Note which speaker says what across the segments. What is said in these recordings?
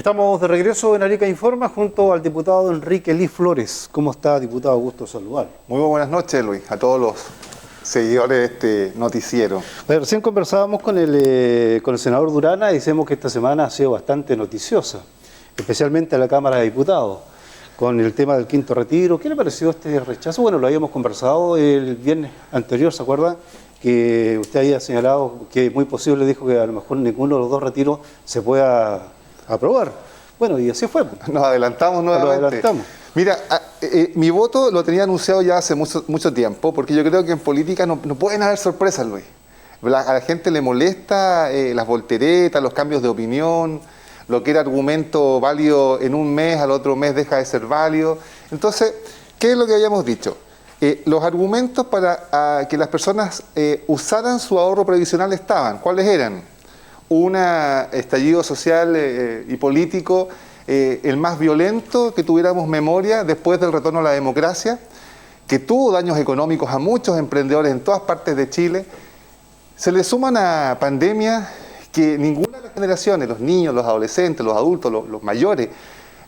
Speaker 1: Estamos de regreso en Arica Informa junto al diputado Enrique Lee Flores. ¿Cómo está, diputado? Gusto saludar.
Speaker 2: Muy buenas noches, Luis, a todos los seguidores de este noticiero.
Speaker 1: Bueno, recién conversábamos con el senador Durana y decimos que esta semana ha sido bastante noticiosa, especialmente a la Cámara de Diputados, con el tema del quinto retiro. ¿Qué le pareció este rechazo? Bueno, lo habíamos conversado el viernes anterior, ¿se acuerda? Que usted había señalado que muy posible, dijo que a lo mejor ninguno de los dos retiros se pueda aprobar. Bueno, y así fue.
Speaker 2: Nos adelantamos nuevamente.
Speaker 1: Nos adelantamos.
Speaker 2: Mira, mi voto lo tenía anunciado ya hace mucho tiempo, porque yo creo que en política no pueden haber sorpresas, Luis. A la gente le molesta las volteretas, los cambios de opinión, lo que era argumento válido en un mes, al otro mes deja de ser válido. Entonces, ¿qué es lo que habíamos dicho? Los argumentos para que las personas usaran su ahorro previsional estaban. ¿Cuáles eran? Un estallido social y político, el más violento, que tuviéramos memoria después del retorno a la democracia, que tuvo daños económicos a muchos emprendedores en todas partes de Chile. Se le suma una pandemia que ninguna de las generaciones, los niños, los adolescentes, los adultos, los mayores,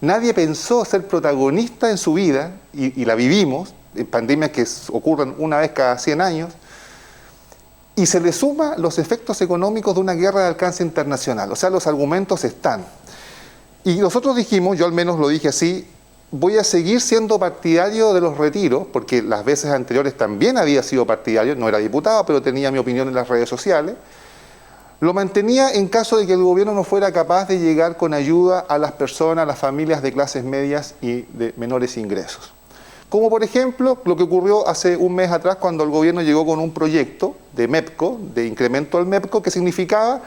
Speaker 2: nadie pensó ser protagonista en su vida, y la vivimos, en pandemias que ocurren una vez cada 100 años, y se le suma los efectos económicos de una guerra de alcance internacional. O sea, los argumentos están. Y nosotros dijimos, yo al menos lo dije así, voy a seguir siendo partidario de los retiros, porque las veces anteriores también había sido partidario, no era diputado, pero tenía mi opinión en las redes sociales. Lo mantenía en caso de que el gobierno no fuera capaz de llegar con ayuda a las personas, a las familias de clases medias y de menores ingresos. Como por ejemplo lo que ocurrió hace un mes atrás cuando el gobierno llegó con un proyecto de MEPCO, de incremento al MEPCO, que significaba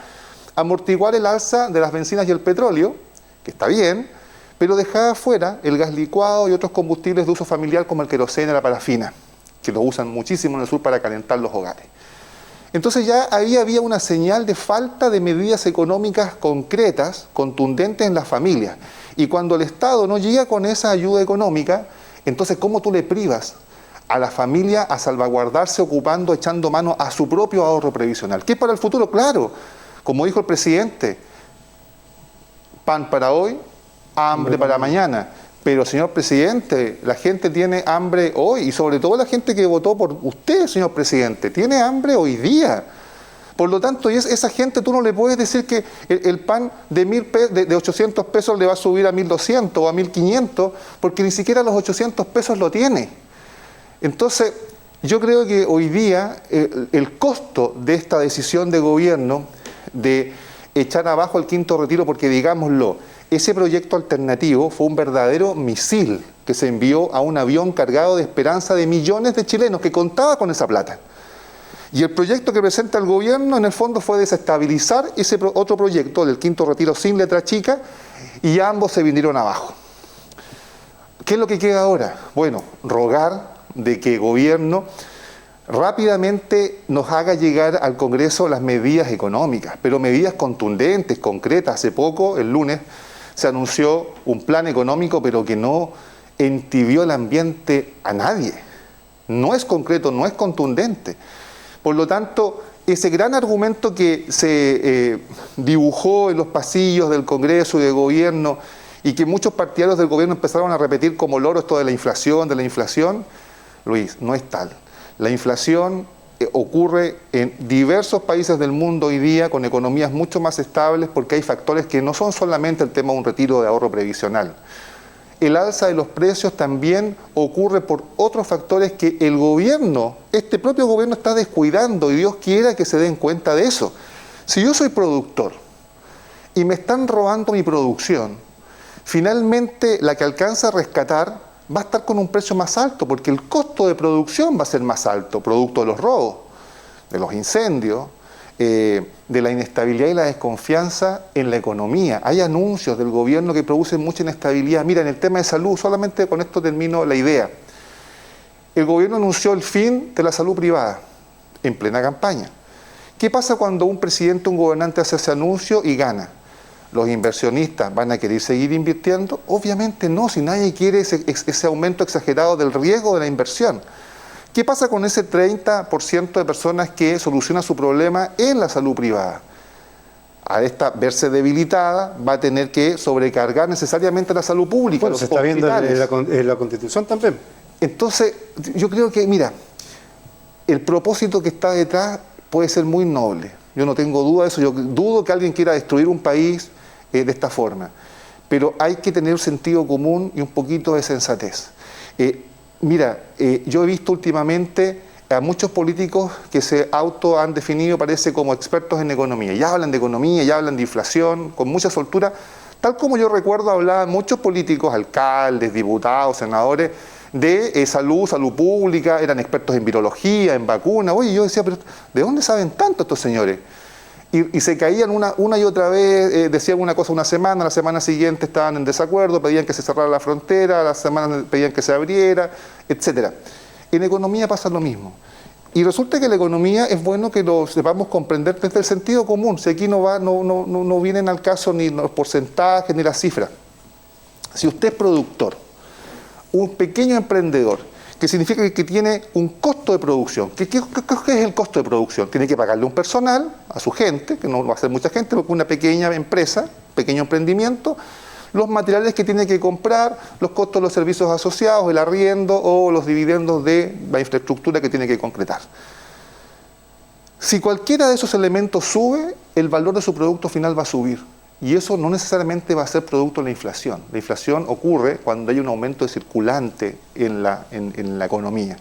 Speaker 2: amortiguar el alza de las bencinas y el petróleo, que está bien, pero dejaba fuera el gas licuado y otros combustibles de uso familiar como el queroseno y la parafina, que lo usan muchísimo en el sur para calentar los hogares. Entonces ya ahí había una señal de falta de medidas económicas concretas, contundentes en las familias. Y cuando el Estado no llega con esa ayuda económica, entonces, ¿cómo tú le privas a la familia a salvaguardarse ocupando, echando mano a su propio ahorro previsional? ¿Qué es para el futuro? Claro, como dijo el presidente, pan para hoy, hambre para mañana. Pero, señor presidente, la gente tiene hambre hoy, y sobre todo la gente que votó por usted, señor presidente, tiene hambre hoy día. Por lo tanto, esa gente tú no le puedes decir que el pan de 800 pesos le va a subir a 1.200 o a 1.500, porque ni siquiera los 800 pesos lo tiene. Entonces, yo creo que hoy día el costo de esta decisión de gobierno de echar abajo el quinto retiro, porque digámoslo, ese proyecto alternativo fue un verdadero misil que se envió a un avión cargado de esperanza de millones de chilenos que contaba con esa plata. Y el proyecto que presenta el gobierno, en el fondo, fue desestabilizar ese otro proyecto del quinto retiro sin letra chica, y ambos se vinieron abajo. ¿Qué es lo que queda ahora? Bueno, rogar de que el gobierno rápidamente nos haga llegar al Congreso las medidas económicas, pero medidas contundentes, concretas. Hace poco, el lunes, se anunció un plan económico, pero que no entibió el ambiente a nadie. No es concreto, no es contundente. Por lo tanto, ese gran argumento que se dibujó en los pasillos del Congreso y del Gobierno, y que muchos partidarios del Gobierno empezaron a repetir como loro, esto de la inflación, Luis, no es tal. La inflación ocurre en diversos países del mundo hoy día con economías mucho más estables, porque hay factores que no son solamente el tema de un retiro de ahorro previsional. El alza de los precios también ocurre por otros factores que el gobierno, este propio gobierno, está descuidando, y Dios quiera que se den cuenta de eso. Si yo soy productor y me están robando mi producción, finalmente la que alcanza a rescatar va a estar con un precio más alto, porque el costo de producción va a ser más alto, producto de los robos, de los incendios, de la inestabilidad y la desconfianza en la economía. Hay anuncios del gobierno que producen mucha inestabilidad. Mira, en el tema de salud, solamente con esto termino la idea. El gobierno anunció el fin de la salud privada en plena campaña. ¿Qué pasa cuando un presidente, un gobernante hace ese anuncio y gana? ¿Los inversionistas van a querer seguir invirtiendo? Obviamente no, si nadie quiere ese aumento exagerado del riesgo de la inversión. ¿Qué pasa con ese 30% de personas que solucionan su problema en la salud privada? a esta verse debilitada, va a tener que sobrecargar necesariamente la salud pública.
Speaker 1: Bueno,
Speaker 2: los
Speaker 1: se está viendo
Speaker 2: hospitales.
Speaker 1: en la Constitución también.
Speaker 2: Entonces, yo creo que, mira, el propósito que está detrás puede ser muy noble. Yo no tengo duda de eso. Yo dudo que alguien quiera destruir un país de esta forma. Pero hay que tener sentido común y un poquito de sensatez. Mira, yo he visto últimamente a muchos políticos que se han definido, parece, como expertos en economía. Ya hablan de economía, ya hablan de inflación, con mucha soltura. Tal como yo recuerdo, hablaban muchos políticos, alcaldes, diputados, senadores, de salud pública, eran expertos en virología, en vacunas. Oye, yo decía, pero ¿de dónde saben tanto estos señores? Y se caían una y otra vez, decían una cosa una semana, la semana siguiente estaban en desacuerdo, pedían que se cerrara la frontera, la semana pedían que se abriera, etc. En economía pasa lo mismo. Y resulta que la economía es bueno que lo sepamos comprender desde el sentido común. Si aquí no vienen al caso ni los porcentajes ni las cifras. Si usted es productor, un pequeño emprendedor, que significa que tiene un costo de producción. ¿Qué es el costo de producción? Tiene que pagarle un personal a su gente, que no va a ser mucha gente, porque una pequeña empresa, pequeño emprendimiento, los materiales que tiene que comprar, los costos de los servicios asociados, el arriendo o los dividendos de la infraestructura que tiene que concretar. Si cualquiera de esos elementos sube, el valor de su producto final va a subir. Y eso no necesariamente va a ser producto de la inflación. La inflación ocurre cuando hay un aumento de circulante en la economía.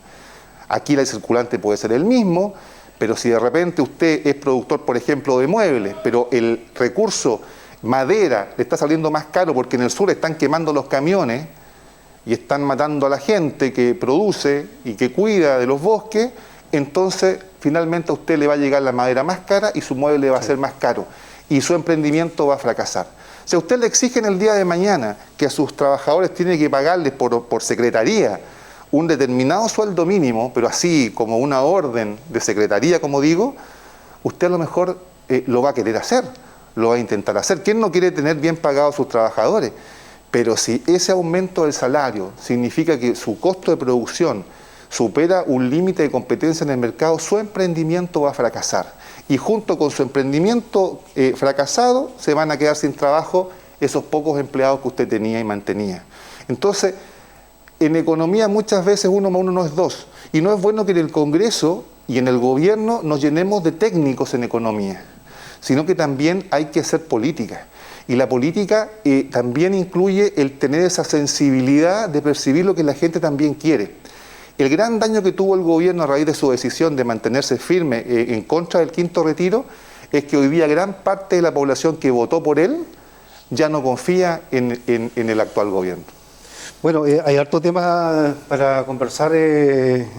Speaker 2: Aquí el circulante puede ser el mismo, pero si de repente usted es productor, por ejemplo, de muebles, pero el recurso madera le está saliendo más caro porque en el sur están quemando los camiones y están matando a la gente que produce y que cuida de los bosques, entonces finalmente a usted le va a llegar la madera más cara y su mueble va a ser más caro. Y su emprendimiento va a fracasar. Si a usted le exigen el día de mañana que a sus trabajadores tiene que pagarles por secretaría un determinado sueldo mínimo, pero así como una orden de secretaría, como digo, usted a lo mejor lo va a querer hacer, lo va a intentar hacer. ¿Quién no quiere tener bien pagados a sus trabajadores? Pero si ese aumento del salario significa que su costo de producción supera un límite de competencia en el mercado, su emprendimiento va a fracasar. Y junto con su emprendimiento fracasado, se van a quedar sin trabajo esos pocos empleados que usted tenía y mantenía. Entonces, en economía muchas veces 1 más 1 no es 2. Y no es bueno que en el Congreso y en el gobierno nos llenemos de técnicos en economía, sino que también hay que hacer política. Y la política también incluye el tener esa sensibilidad de percibir lo que la gente también quiere. El gran daño que tuvo el gobierno a raíz de su decisión de mantenerse firme en contra del quinto retiro es que hoy día gran parte de la población que votó por él ya no confía en el actual gobierno.
Speaker 1: Bueno, hay harto tema para conversar,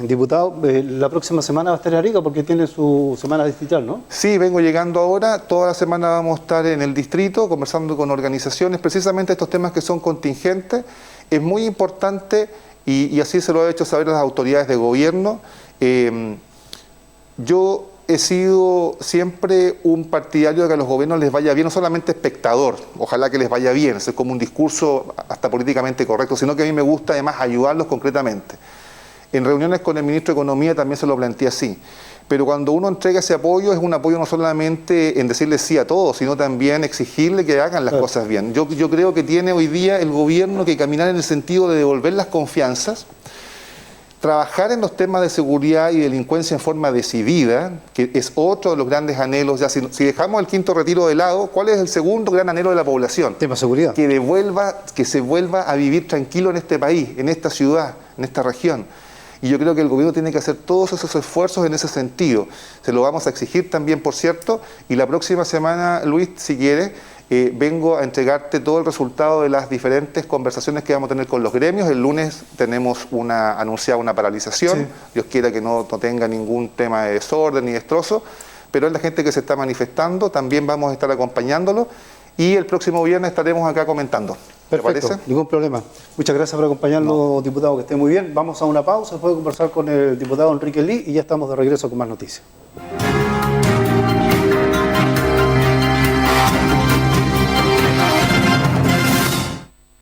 Speaker 1: diputado. La próxima semana va a estar en Arica porque tiene su semana distrital, ¿no?
Speaker 2: Sí, vengo llegando ahora. Toda la semana vamos a estar en el distrito conversando con organizaciones, precisamente estos temas que son contingentes. Es muy importante. Y así se lo he hecho saber a las autoridades de gobierno. Yo he sido siempre un partidario de que a los gobiernos les vaya bien, no solamente espectador, ojalá que les vaya bien, es como un discurso hasta políticamente correcto, sino que a mí me gusta además ayudarlos concretamente. En reuniones con el ministro de Economía también se lo planteé así. Pero cuando uno entrega ese apoyo, es un apoyo no solamente en decirle sí a todos, sino también exigirle que hagan las cosas bien. Yo creo que tiene hoy día el gobierno que caminar en el sentido de devolver las confianzas, trabajar en los temas de seguridad y delincuencia en forma decidida, que es otro de los grandes anhelos. Ya si dejamos el quinto retiro de lado, ¿cuál es el segundo gran anhelo de la población?
Speaker 1: Tema seguridad.
Speaker 2: Que se vuelva a vivir tranquilo en este país, en esta ciudad, en esta región. Y yo creo que el gobierno tiene que hacer todos esos esfuerzos en ese sentido. Se lo vamos a exigir también, por cierto, y la próxima semana, Luis, si quieres, vengo a entregarte todo el resultado de las diferentes conversaciones que vamos a tener con los gremios. El lunes tenemos anunciada una paralización. Sí. Dios quiera que no tenga ningún tema de desorden ni destrozo, pero es la gente que se está manifestando, también vamos a estar acompañándolo y el próximo viernes estaremos acá comentando.
Speaker 1: Perfecto, ¿te parece? Ningún problema. Muchas gracias por acompañarnos, diputado, que esté muy bien. Vamos a una pausa, después de conversar con el diputado Enrique Lee y ya estamos de regreso con más noticias.